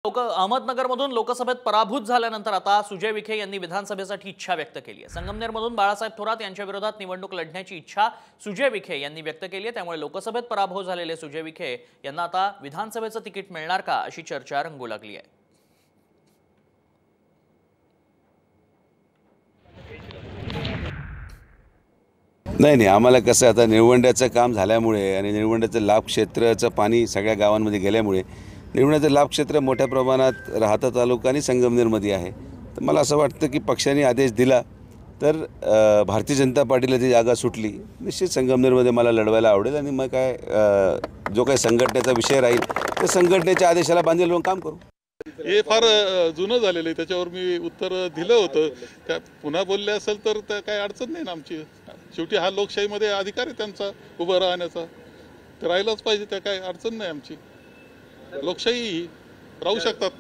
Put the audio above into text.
अहमदनगरमधून लोकसभेत पराभूत झाल्यानंतर आता सुजय विखे यांनी विधानसभेसाठी इच्छा व्यक्त केली आहे। संगमनेरमधून बाळासाहेब थोरात यांच्या विरोधात निवडणूक लढण्याची इच्छा सुजय विखे यांनी व्यक्त केली आहे। त्यामुळे लोकसभेत पराभव झालेले सुजय विखे यांना आता विधानसभेचं तिकीट मिळणार का अशी चर्चा रंगू लागली आहे। नाही आम्हाला कसं आता निळवंड्याचं काम झाल्यामुळे आणि निळवंड्याचं लाभ क्षेत्राचं पाणी सगळ्या गावांमध्ये गेल्यामुळे निळवंड्याचं लाभ क्षेत्र मोठ्या प्रमाणात राहता तालुका आणि संगमनेरमध्ये आहे। तर मला असं वाटतं की पक्षाने आदेश दिला तर भारतीय जनता पार्टीला ती जागा सुटली निश्चित संगमनेरमध्ये मला लढवायला आवडेल आणि मग काय जो काही संघटनेचा विषय राहील त्या संघटनेच्या आदेशाला बांधील लावून काम करू। हे फार जुनं झालेलं आहे, त्याच्यावर मी उत्तर दिलं होतं। त्या पुन्हा बोलले असेल तर काही अडचण नाही ना आमची। शेवटी हा लोकशाहीमध्ये अधिकार आहे त्यांचा उभं राहण्याचा, ते राहिलाच पाहिजे, त्या काही अडचण नाही आमची। लोकशाही राहू शकतात।